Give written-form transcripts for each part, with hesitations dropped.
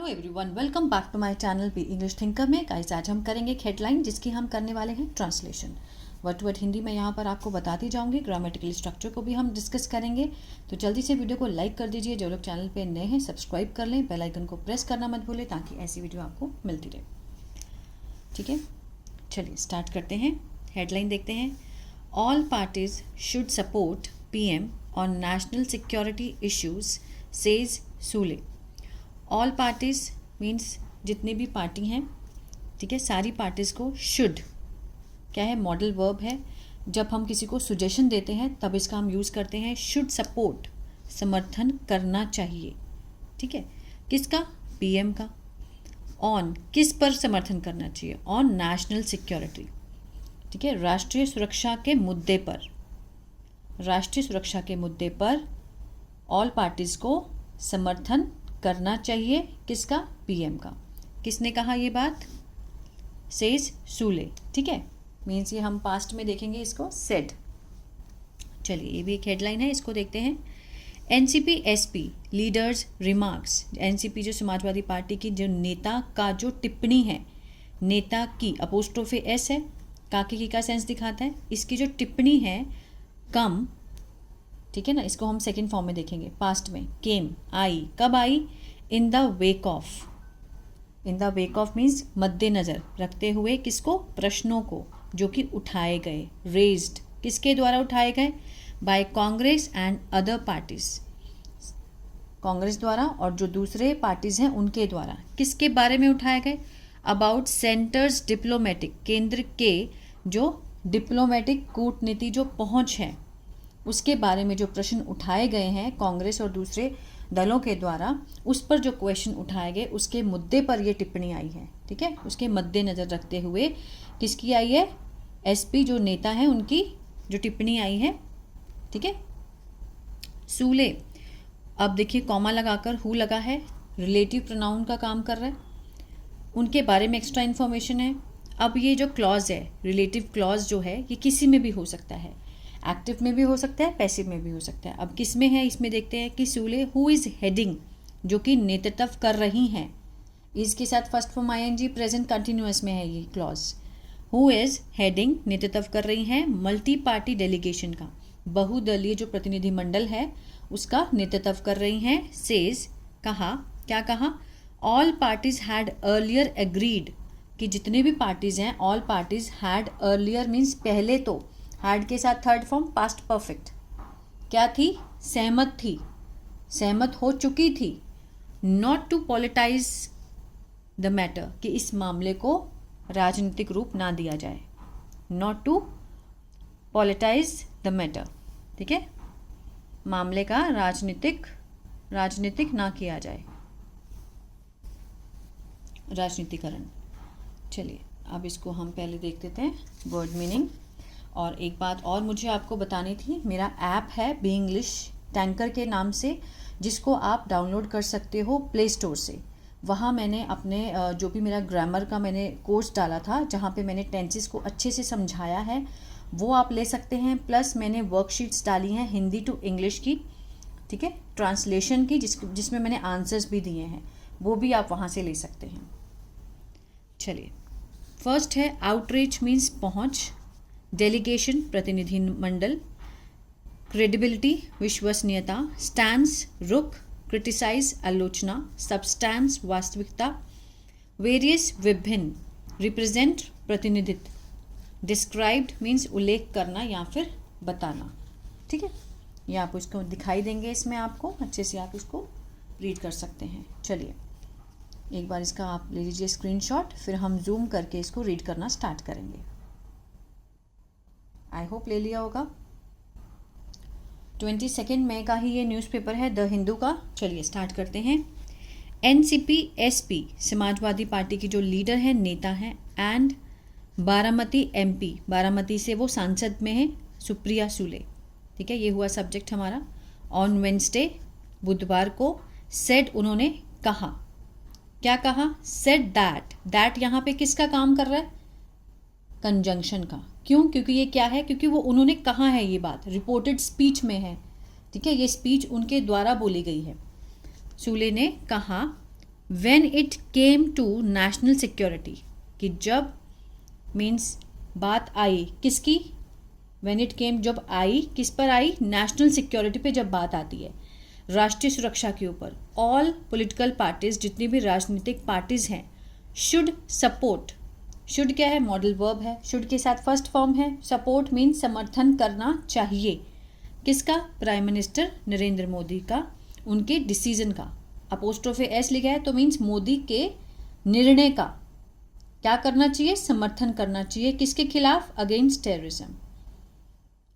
Hello everyone, welcome back to my channel B English Thinker में। Guys, आज हम करेंगे एक हेडलाइन जिसकी हम करने वाले हैं translation. Word to word Hindi में यहाँ पर आपको बताती जाऊंगी, ग्रामेटिकल स्ट्रक्चर को भी हम डिस्कस करेंगे। तो जल्दी से वीडियो को लाइक कर दीजिए, जो लोग चैनल पे नए हैं सब्सक्राइब कर लें, बेल आइकन को प्रेस करना मत भूलें ताकि ऐसी वीडियो आपको मिलती रहे। ठीक है, चलिए स्टार्ट करते हैं। हेडलाइन देखते हैं। All parties should support PM on national security issues, says सूले। All parties means जितनी भी पार्टी हैं, ठीक है, सारी पार्टीज़ को शुड क्या है, मॉडल वर्ब है। जब हम किसी को सुजेशन देते हैं तब इसका हम यूज़ करते हैं शुड सपोर्ट, समर्थन करना चाहिए। ठीक है, किसका? PM का। ऑन किस पर समर्थन करना चाहिए? On national security. ठीक है, राष्ट्रीय सुरक्षा के मुद्दे पर, राष्ट्रीय सुरक्षा के मुद्दे पर ऑल पार्टीज़ को समर्थन करना चाहिए। किसका? PM का। किसने कहा ये बात? सेज सूले। ठीक है, मीन्स ये हम पास्ट में देखेंगे इसको सेड। चलिए, ये भी एक हेडलाइन है, इसको देखते हैं। NCP SP leaders remarks. NCP जो समाजवादी पार्टी की जो नेता का जो टिप्पणी है, नेता की अपोस्ट्रोफे S है, काके की का सेंस दिखाता है। इसकी जो टिप्पणी है कम, ठीक है ना, इसको हम सेकंड फॉर्म में देखेंगे, पास्ट में। केम, आई, कब आई? In the wake of. In the wake of means मद्देनज़र रखते हुए, किसको? प्रश्नों को जो कि उठाए गए, रेज्ड, किसके द्वारा उठाए गए? By Congress and other parties, Congress द्वारा और जो दूसरे पार्टीज हैं उनके द्वारा। किसके बारे में उठाए गए? अबाउट सेंटर्स डिप्लोमेटिक, केंद्र के जो डिप्लोमेटिक कूटनीति जो पहुंच है उसके बारे में जो प्रश्न उठाए गए हैं कांग्रेस और दूसरे दलों के द्वारा, उस पर जो क्वेश्चन उठाए गए उसके मुद्दे पर ये टिप्पणी आई है। ठीक है, उसके मद्देनज़र रखते हुए किसकी आई है? SP जो नेता हैं उनकी जो टिप्पणी आई है। ठीक है, सूले। अब देखिए कॉमा लगाकर हु लगा है, रिलेटिव प्रोनाउन का काम कर रहा है, उनके बारे में एक्स्ट्रा इन्फॉर्मेशन है। अब ये जो क्लॉज है, रिलेटिव क्लॉज जो है, ये किसी में भी हो सकता है, एक्टिव में भी हो सकता है, पैसिव में भी हो सकता है। अब किस में है, इसमें देखते हैं कि सूले हु इज़ हेडिंग, जो कि नेतृत्व कर रही हैं, इसके साथ first form ING present continuous में है ये क्लॉज। हु इज़ हेडिंग, नेतृत्व कर रही हैं मल्टी पार्टी डेलीगेशन का, बहुदलीय जो प्रतिनिधिमंडल है उसका नेतृत्व कर रही हैं। सेज, कहा, क्या कहा? All parties had earlier agreed, कि जितने भी पार्टीज हैं, all parties had earlier means पहले तो, हैड के साथ थर्ड फॉर्म पास्ट परफेक्ट, क्या थी? सहमत थी, सहमत हो चुकी थी। नॉट टू पॉलिटाइज द मैटर, कि इस मामले को राजनीतिक रूप ना दिया जाए। नॉट टू पॉलिटाइज द मैटर, ठीक है, मामले का राजनीतिक ना किया जाए, राजनीतिकरण। चलिए, अब इसको हम पहले देख लेते हैं वर्ड मीनिंग। और एक बात और मुझे आपको बतानी थी, मेरा ऐप है बी इंग्लिश टैंकर के नाम से, जिसको आप डाउनलोड कर सकते हो प्ले स्टोर से। वहाँ मैंने अपने जो भी मेरा ग्रामर का मैंने कोर्स डाला था, जहाँ पे मैंने टेंसेस को अच्छे से समझाया है, वो आप ले सकते हैं। प्लस मैंने वर्कशीट्स डाली हैं हिंदी टू इंग्लिश की, ठीक है, ट्रांसलेशन की, जिसमें मैंने आंसर्स भी दिए हैं, वो भी आप वहाँ से ले सकते हैं। चलिए, फर्स्ट है आउटरीच मीन्स पहुँच, डेलीगेशन प्रतिनिधि मंडल, क्रेडिबिलिटी विश्वसनीयता, स्टैंस रुख, क्रिटिसाइज आलोचना, सब्सटेंस वास्तविकता, वेरियस विभिन्न, रिप्रेजेंट प्रतिनिधित्व, डिस्क्राइब्ड मीन्स उल्लेख करना या फिर बताना। ठीक है, ये आप उसको दिखाई देंगे, इसमें आपको अच्छे से आप इसको रीड कर सकते हैं। चलिए, एक बार इसका आप ले लीजिए स्क्रीनशॉट, फिर हम जूम करके इसको रीड करना स्टार्ट करेंगे। आई होप ले लिया होगा। 22 मई का ही ये न्यूज़पेपर है, द हिंदू का। चलिए स्टार्ट करते हैं। NCP SP समाजवादी पार्टी की जो लीडर है, नेता हैं, एंड बारामती MP, बारामती से वो सांसद में है, सुप्रिया सूले। ठीक है, ये हुआ सब्जेक्ट हमारा। ऑन वेंसडे, बुधवार को, सेड उन्होंने कहा, क्या कहा? सेड दैट, दैट यहाँ पे किसका काम कर रहा है? कंजंक्शन का। क्यों? क्योंकि ये क्या है? क्योंकि वो उन्होंने कहा है, ये बात रिपोर्टेड स्पीच में है। ठीक है, ये स्पीच उनके द्वारा बोली गई है। सूले ने कहा when it came to national security, कि जब मीन्स बात आई किसकी, व्हेन इट केम जब आई, किस पर आई, नेशनल सिक्योरिटी पे जब बात आती है, राष्ट्रीय सुरक्षा के ऊपर, ऑल पॉलिटिकल पार्टीज, जितनी भी राजनीतिक पार्टीज हैं, शुड सपोर्ट, शुड क्या है, मॉडल वर्ब है, शुड के साथ फर्स्ट फॉर्म है, सपोर्ट मीन्स समर्थन करना चाहिए, किसका, प्राइम मिनिस्टर नरेंद्र मोदी का, उनके डिसीजन का, अपोस्ट्रोफे एस लिखा है तो मीन्स मोदी के निर्णय का क्या करना चाहिए, समर्थन करना चाहिए, किसके खिलाफ, अगेंस्ट टेररिज्म,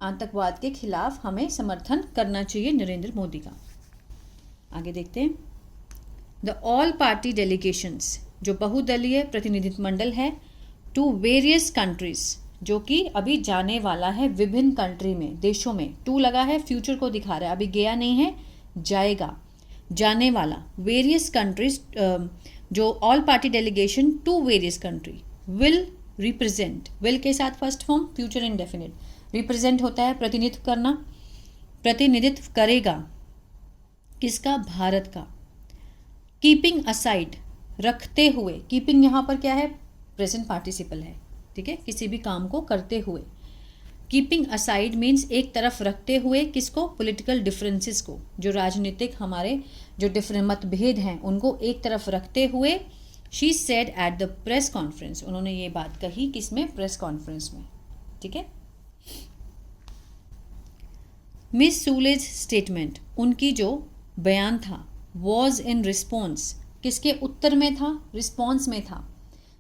आतंकवाद के खिलाफ हमें समर्थन करना चाहिए नरेंद्र मोदी का। आगे देखते हैं, द ऑल पार्टी डेलीगेशंस, जो बहुदलीय प्रतिनिधित्व मंडल है, टू वेरियस कंट्रीज, जो कि अभी जाने वाला है विभिन्न कंट्री में, देशों में, टू लगा है फ्यूचर को दिखा रहा है, अभी गया नहीं है, जाएगा, जाने वाला, वेरियस कंट्रीज, जो all party delegation to various country, will represent, will के साथ first form future indefinite, represent होता है प्रतिनिधित्व करना, प्रतिनिधित्व करेगा, किसका, भारत का, कीपिंग असाइड, रखते हुए, कीपिंग यहाँ पर क्या है, प्रेजेंट पार्टिसिपल है, ठीक है, किसी भी काम को करते हुए, कीपिंग असाइड मीन्स एक तरफ रखते हुए, किसको, पॉलिटिकल डिफरेंसेस को, जो राजनीतिक हमारे जो डिफरेंट मतभेद हैं उनको एक तरफ रखते हुए, she said at the press conference, उन्होंने ये बात कही किसमें, प्रेस कॉन्फ्रेंस में, ठीक है। मिस सूलेज स्टेटमेंट, उनकी जो बयान था, वॉज इन रिस्पॉन्स, किसके उत्तर में था, रिस्पॉन्स में था,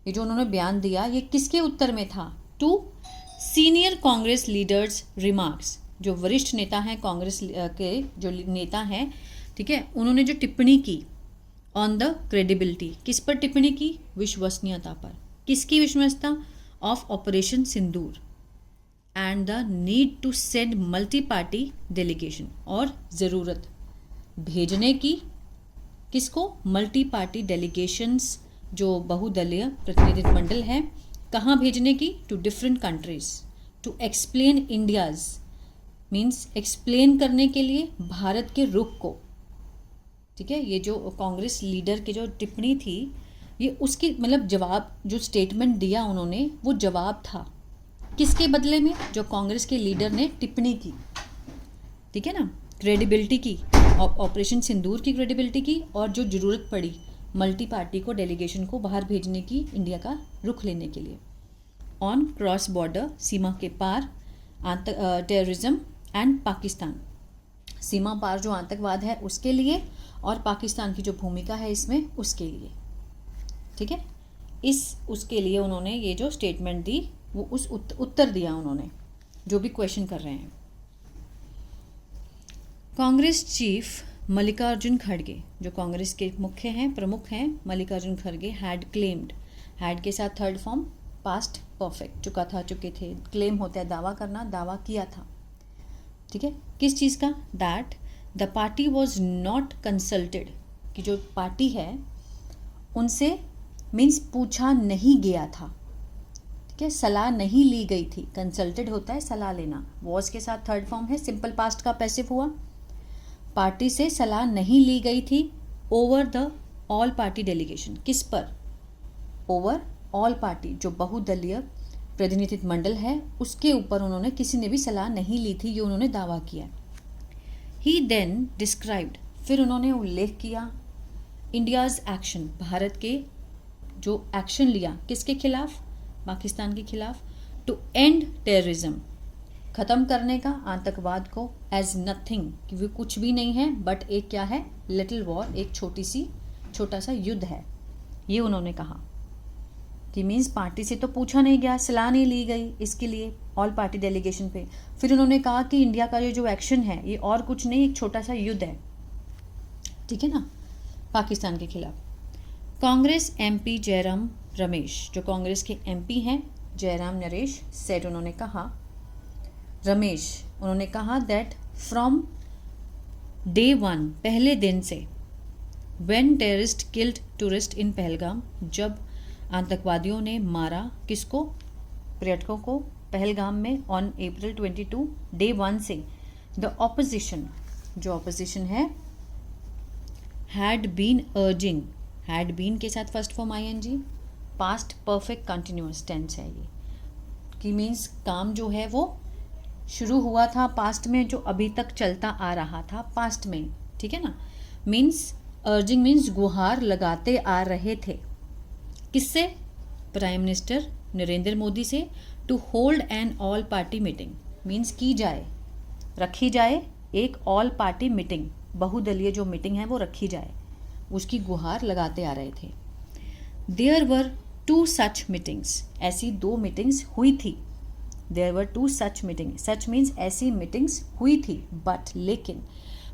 ये जो उन्होंने बयान दिया ये किसके उत्तर में था, to senior Congress leaders remarks, जो वरिष्ठ नेता हैं कांग्रेस के जो नेता हैं, ठीक है, उन्होंने जो टिप्पणी की ऑन द क्रेडिबिलिटी, किस पर टिप्पणी की, विश्वसनीयता पर, किसकी विश्वसनीयता, of operation Sindoor, and the need to send multi party delegation, और ज़रूरत भेजने की, किसको, मल्टी पार्टी डेलीगेशंस, जो बहुदलीय प्रतिनिधित्व मंडल है, कहाँ भेजने की, to different countries, to explain India's means explain करने के लिए भारत के रुख को, ठीक है, ये जो कांग्रेस लीडर की जो टिप्पणी थी ये उसकी मतलब जवाब, जो स्टेटमेंट दिया उन्होंने वो जवाब था, किसके बदले में, जो कांग्रेस के लीडर ने टिप्पणी की, ठीक है ना, क्रेडिबिलिटी की, ऑपरेशन सिंदूर की क्रेडिबिलिटी की, और जो ज़रूरत पड़ी मल्टी पार्टी को, डेलीगेशन को बाहर भेजने की, इंडिया का रुख लेने के लिए, ऑन क्रॉस बॉर्डर, सीमा के पार, टेररिज्म एंड पाकिस्तान, सीमा पार जो आतंकवाद है उसके लिए, और पाकिस्तान की जो भूमिका है इसमें उसके लिए, ठीक है, उसके लिए उन्होंने ये जो स्टेटमेंट दी वो उस उत्तर दिया उन्होंने, जो भी क्वेश्चन कर रहे हैं। कांग्रेस चीफ मल्लिकार्जुन खड़गे, जो कांग्रेस के मुख्य हैं, प्रमुख हैं, मल्लिकार्जुन खड़गे, हैड क्लेम्ड, हैड के साथ थर्ड फॉर्म पास्ट परफेक्ट, चुका था, चुके थे, क्लेम होता है दावा करना, दावा किया था, ठीक है, किस चीज़ का, that the party was not consulted, कि जो पार्टी है उनसे मीन्स पूछा नहीं गया था, ठीक है, सलाह नहीं ली गई थी, कंसल्टेड होता है सलाह लेना, वॉज के साथ थर्ड फॉर्म है, सिंपल पास्ट का पैसिव हुआ, पार्टी से सलाह नहीं ली गई थी, over the all party delegation, किस पर, ओवर ऑल पार्टी, जो बहुदलीय प्रतिनिधित्व मंडल है उसके ऊपर उन्होंने किसी ने भी सलाह नहीं ली थी, ये उन्होंने दावा किया। ही देन डिस्क्राइब्ड, फिर उन्होंने उल्लेख किया, इंडियाज़ एक्शन, भारत के जो एक्शन लिया, किसके खिलाफ, पाकिस्तान के खिलाफ, टू एंड टेररिज्म, ख़त्म करने का आतंकवाद को, एज नथिंग, कि वो कुछ भी नहीं है, बट एक क्या है, लिटिल वॉर, एक छोटा सा युद्ध है, ये उन्होंने कहा, कि मीन्स पार्टी से तो पूछा नहीं गया, सलाह नहीं ली गई इसके लिए ऑल पार्टी डेलीगेशन पे, फिर उन्होंने कहा कि इंडिया का ये जो एक्शन है ये और कुछ नहीं, एक छोटा सा युद्ध है, ठीक है ना, पाकिस्तान के खिलाफ। कांग्रेस एमपी जयराम रमेश, जो कांग्रेस के एमपी हैं जयराम नरेश, सेड, उन्होंने कहा, रमेश उन्होंने कहा, दैट फ्रॉम डे वन, पहले दिन से, when terrorist killed tourist in Pahalgam, जब आतंकवादियों ने मारा किसको, पर्यटकों को पहलगाम में, ऑन अप्रैल 22, डे 1 से, द ऑपोजिशन, जो ऑपोजिशन है, had been urging, had been के साथ first form ING, past perfect continuous tense है ये, कि मीन्स काम जो है वो शुरू हुआ था पास्ट में, जो अभी तक चलता आ रहा था पास्ट में, ठीक है ना। मीन्स अर्जिंग मीन्स गुहार लगाते आ रहे थे, किससे? प्राइम मिनिस्टर नरेंद्र मोदी से, to hold an all party meeting, means की जाए, रखी जाए एक ऑल पार्टी मीटिंग, बहुदलीय जो मीटिंग है वो रखी जाए, उसकी गुहार लगाते आ रहे थे। देयर वर 2 सच मीटिंग्स, ऐसी 2 मीटिंग्स हुई थी। There were 2 such meeting, such means ऐसी मीटिंग्स हुई थी, बट लेकिन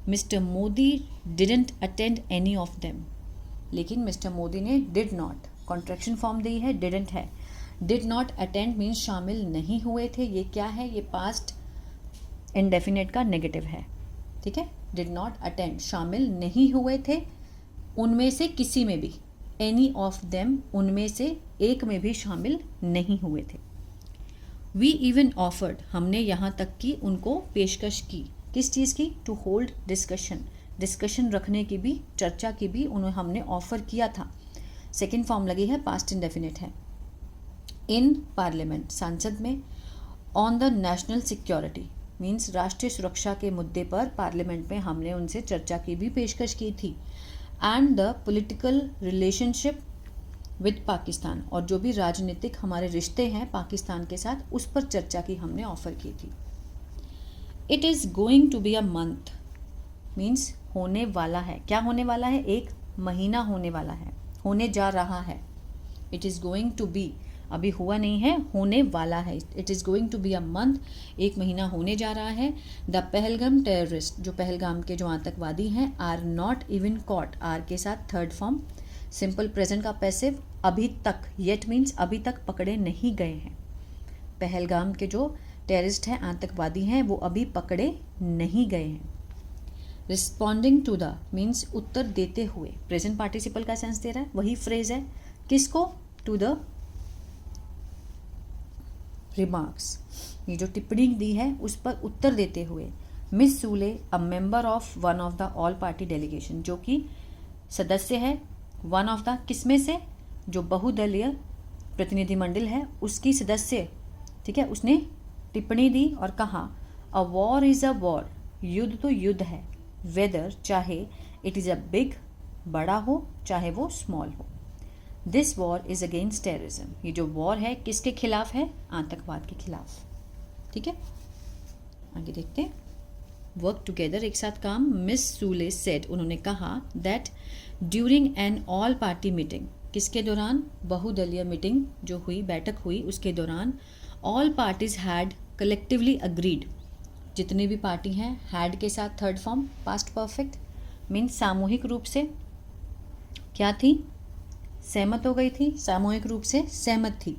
mister Modi didn't attend any of them, लेकिन मिस्टर मोदी ने डिड नॉट, कॉन्ट्रैक्शन फॉर्म दी है, डिडंट है, डिड नॉट अटेंड मीन्स शामिल नहीं हुए थे, ये क्या है? ये पास्ट इंडेफिनेट का नेगेटिव है, ठीक है। डिड नॉट अटेंड, शामिल नहीं हुए थे उनमें से किसी में भी, एनी ऑफ देम, उनमें से एक में भी शामिल नहीं हुए थे। वी इवन ऑफर्ड, हमने यहाँ तक की उनको पेशकश की, किस चीज़ की? टू होल्ड डिस्कशन, डिस्कशन रखने की भी, चर्चा की भी उन्हें हमने ऑफर किया था। सेकेंड फॉर्म लगी है, पास्ट इंडेफिनिट है। इन पार्लियामेंट, संसद में। On the national security means राष्ट्रीय सुरक्षा के मुद्दे पर पार्लियामेंट में हमने उनसे चर्चा की भी पेशकश की थी। And the political relationship with Pakistan, और जो भी राजनीतिक हमारे रिश्ते हैं पाकिस्तान के साथ, उस पर चर्चा की हमने ऑफर की थी। It is going to be a month means होने वाला है, क्या होने वाला है? एक महीना होने वाला है, होने जा रहा है। It is going to be, अभी हुआ नहीं है, होने वाला है। It is going to be a month, एक महीना होने जा रहा है। द पहलगाम टेररिस्ट, जो पहलगाम के जो आतंकवादी हैं, are not even caught, are के साथ थर्ड फॉर्म सिंपल प्रेजेंट का पैसिव, अभी तक, येट मीन्स अभी तक पकड़े नहीं गए हैं। पहलगाम के जो टेररिस्ट हैं, आतंकवादी हैं, वो अभी पकड़े नहीं गए हैं। रिस्पॉन्डिंग टू द मीन्स उत्तर देते हुए, प्रेजेंट पार्टिसिपल का सेंस दे रहा है, वही फ्रेज है, किसको? टू द रिमार्क्स, ये जो टिप्पणी दी है उस पर उत्तर देते हुए। Miss सूले, a member of one of the all party delegation, जो कि सदस्य है वन ऑफ द, किसमें से? जो बहुदलीय प्रतिनिधिमंडल है उसकी सदस्य, ठीक है, उसने टिप्पणी दी और कहा a war is a war, युद्ध तो युद्ध है, वेदर चाहे, इट इज़ अ बिग, बड़ा हो, चाहे वो स्मॉल हो। This war is against terrorism, ये जो वॉर है किसके खिलाफ है? आतंकवाद के खिलाफ, ठीक है। आगे देखते हैं, वर्क टुगेदर, एक साथ काम। मिस सूले सेड, उन्होंने कहा that during an all party meeting, किसके दौरान? बहुदलीय मीटिंग जो हुई, बैठक हुई, उसके दौरान all parties had collectively agreed, जितनी भी पार्टी हैं, हैड के साथ third form past perfect means सामूहिक रूप से क्या थी? सहमत हो गई थी, सामूहिक रूप से सहमत थी।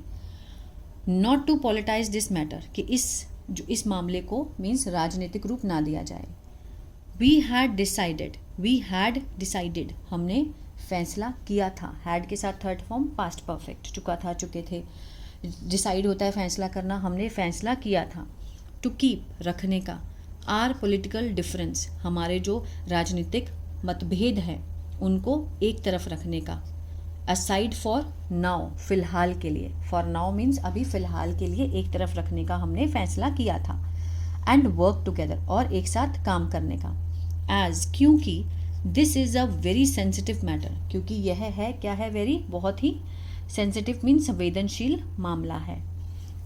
नॉट टू पॉलिटाइज दिस मैटर, कि इस मामले को मीन्स राजनीतिक रूप ना दिया जाए। वी हैड डिसाइडेड, हमने फैसला किया था, हैड के साथ थर्ड फॉर्म पास्ट परफेक्ट, चुका था, चुके थे, डिसाइड होता है फैसला करना, हमने फैसला किया था। टू कीप, रखने का। आर पॉलिटिकल डिफरेंस, हमारे जो राजनीतिक मतभेद हैं उनको एक तरफ रखने का। असाइड फॉर नाउ, फिलहाल के लिए, फॉर नाउ मीन्स अभी फिलहाल के लिए एक तरफ रखने का हमने फैसला किया था। एंड वर्क टुगेदर, और एक साथ काम करने का। एज, क्योंकि this is a very sensitive matter, क्योंकि यह है, क्या है? वेरी, बहुत ही, सेंसिटिव मीन्स संवेदनशील मामला है।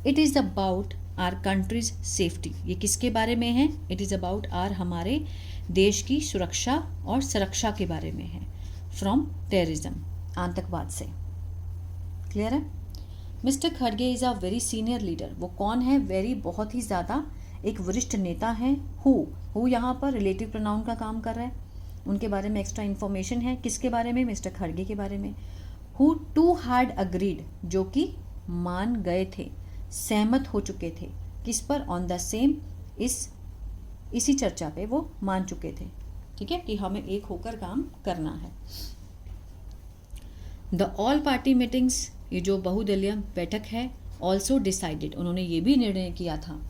It is about our country's safety, ये किसके बारे में है? इट इज़ अबाउट आर, हमारे देश की सुरक्षा और सुरक्षा के बारे में है। फ्रॉम टेररिज्म, आतंकवाद से। क्लियर है? मिस्टर खड़गे is a very senior leader, वो कौन है? वेरी, बहुत ही ज़्यादा एक वरिष्ठ नेता है। हु यहाँ पर रिलेटिव प्रोनाउन का काम कर रहा है, उनके बारे में एक्स्ट्रा इन्फॉर्मेशन है। किसके बारे में? मिस्टर खड़गे के बारे में। हु टू हैड अग्रीड, जो कि मान गए थे, सहमत हो चुके थे, किस पर? ऑन द सेम, इसी चर्चा पे वो मान चुके थे, ठीक है, कि हमें एक होकर काम करना है। द ऑल पार्टी मीटिंग्स, ये जो बहुदलीय बैठक है, ऑल्सो डिसाइडेड, उन्होंने ये भी निर्णय किया था,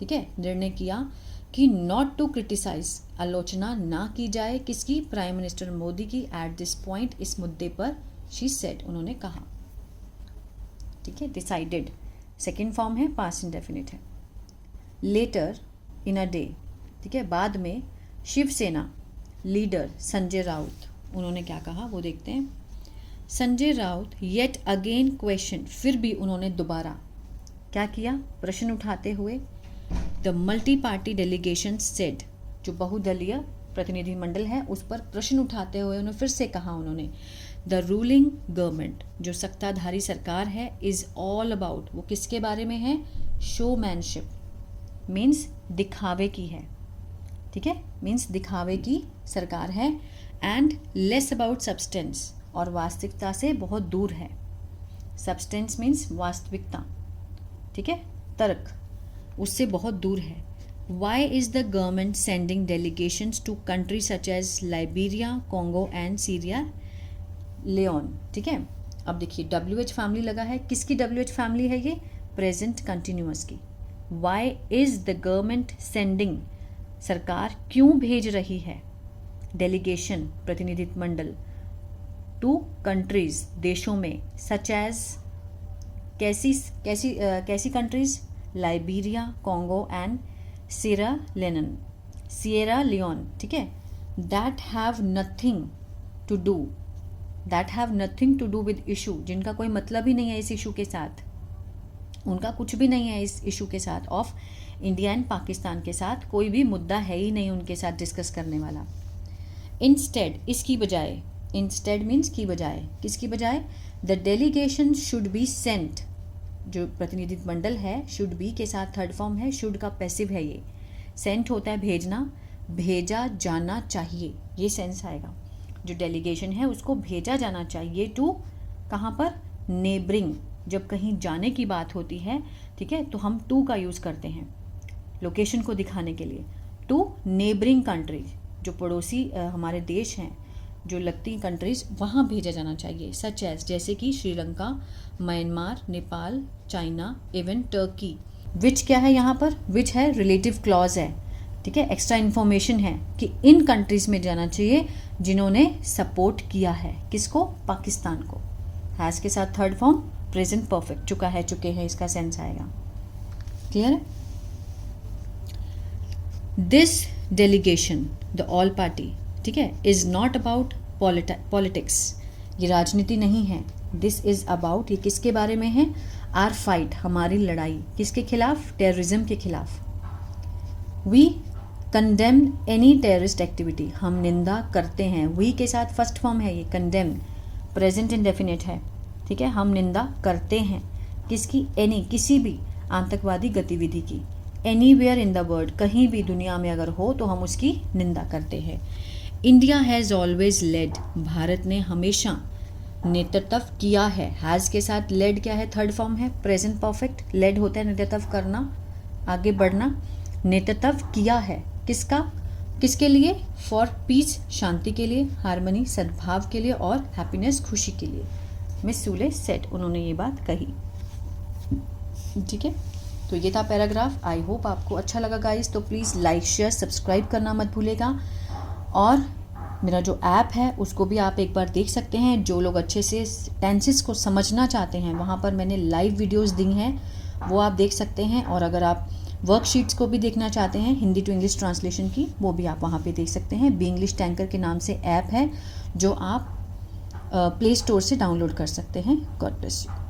ठीक है, निर्णय किया कि नॉट टू क्रिटिसाइज, आलोचना ना की जाए किसकी, प्राइम मिनिस्टर मोदी की, एट दिस पॉइंट, इस मुद्दे पर, शी सेड, उन्होंने कहा। ठीक है, डिसाइडेड सेकेंड फॉर्म है, पास्ट इंडेफिनिट है। लेटर इन अ डे, ठीक है, बाद में शिवसेना लीडर संजय राउत, उन्होंने क्या कहा वो देखते हैं। Sanjay Raut yet again question, फिर भी उन्होंने दोबारा क्या किया, प्रश्न उठाते हुए। The multi party delegation said, जो बहुदलीय प्रतिनिधिमंडल है उस पर प्रश्न उठाते हुए उन्होंने फिर से कहा, उन्होंने द रूलिंग गवर्नमेंट, जो सत्ताधारी सरकार है, इज ऑल अबाउट, वो किसके बारे में है, शोमैनशिप, मीन्स दिखावे की है। ठीक है, मीन्स दिखावे की सरकार है। एंड लेस अबाउट सब्सटेंस, और वास्तविकता से बहुत दूर है। सब्सटेंस मीन्स वास्तविकता, ठीक है, तर्क, उससे बहुत दूर है। Why is the government sending delegations to country such as Liberia, Congo and Syria Leone. ठीक है, अब देखिए WH फैमिली लगा है, किसकी WH फैमिली है ये, प्रेजेंट कंटिन्यूअस की। Why is the government sending, सरकार क्यों भेज रही है, डेलीगेशन प्रतिनिधिमंडल, टू कंट्रीज, देशों में, सच एज, कैसी countries, Liberia, Congo and Sierra Leone. ठीक है, that have nothing to do with issue, जिनका कोई मतलब ही नहीं है इस इशू के साथ, उनका कुछ भी नहीं है इस इशू के साथ, ऑफ इंडिया एंड पाकिस्तान के साथ कोई भी मुद्दा है ही नहीं उनके साथ डिस्कस करने वाला। इंस्टेड, इसकी बजाय, इंस्टेड मीन्स की बजाय, किसकी बजाय, the delegation should be sent, जो प्रतिनिधिमंडल है, शुड बी के साथ थर्ड फॉर्म है, शुड का पैसिव है ये, सेंट होता है भेजना, भेजा जाना चाहिए, ये सेंस आएगा। जो डेलीगेशन है उसको भेजा जाना चाहिए टू, कहाँ पर, नेबरिंग, जब कहीं जाने की बात होती है, ठीक है, तो हम टू का यूज़ करते हैं लोकेशन को दिखाने के लिए, टू नेबरिंग कंट्रीज, जो पड़ोसी हमारे देश हैं, जो लगती कंट्रीज, वहाँ भेजा जाना चाहिए। सच एज, जैसे कि Sri Lanka, Myanmar, Nepal, China, even Turkey. Which क्या है यहाँ पर, विच है रिलेटिव क्लॉज है, ठीक है, एक्स्ट्रा इन्फॉर्मेशन है कि इन कंट्रीज में जाना चाहिए जिन्होंने सपोर्ट किया है, किसको, पाकिस्तान को। हैज़ के साथ थर्ड फॉर्म, प्रेजेंट परफेक्ट, चुका है, चुके हैं, इसका सेंस आएगा। क्लियर है। This delegation, the all party, ठीक है, इज नॉट अबाउट पॉलिटिक्स, ये राजनीति नहीं है। दिस इज अबाउट, ये किसके बारे में है, आर फाइट, हमारी लड़ाई, किसके खिलाफ, टेररिज्म के खिलाफ। We condemn any terrorist activity, हम निंदा करते हैं, वी के साथ फर्स्ट फॉर्म है ये, कंडेम, प्रेजेंट इंडेफिनिट है, ठीक है, हम निंदा करते हैं, किसकी, एनी, किसी भी आतंकवादी गतिविधि की। एनीवेयर इन द वर्ल्ड, कहीं भी दुनिया में अगर हो तो हम उसकी निंदा करते हैं। इंडिया हैज़ ऑलवेज लेड, भारत ने हमेशा नेतृत्व किया है। हैज़ के साथ लेड क्या है, थर्ड फॉर्म है, प्रेजेंट परफेक्ट, लेड होता है नेतृत्व करना, आगे बढ़ना, नेतृत्व किया है, किसका, किसके लिए, फॉर पीस, शांति के लिए, हार्मनी, सद्भाव के लिए, और हैप्पीनेस, खुशी के लिए। मिस सूले सेट, उन्होंने ये बात कही। ठीक है, तो ये था पैराग्राफ। आई होप आपको अच्छा लगा गाइस, तो प्लीज़ लाइक, शेयर, सब्सक्राइब करना मत भूलेगा। और मेरा जो ऐप है उसको भी आप एक बार देख सकते हैं। जो लोग अच्छे से टेंसेस को समझना चाहते हैं, वहाँ पर मैंने लाइव वीडियोस दी हैं, वो आप देख सकते हैं। और अगर आप वर्कशीट्स को भी देखना चाहते हैं, हिंदी टू इंग्लिश ट्रांसलेशन की, वो भी आप वहाँ पे देख सकते हैं। बी इंग्लिश टैंकर के नाम से ऐप है, जो आप प्ले स्टोर से डाउनलोड कर सकते हैं। God bless you.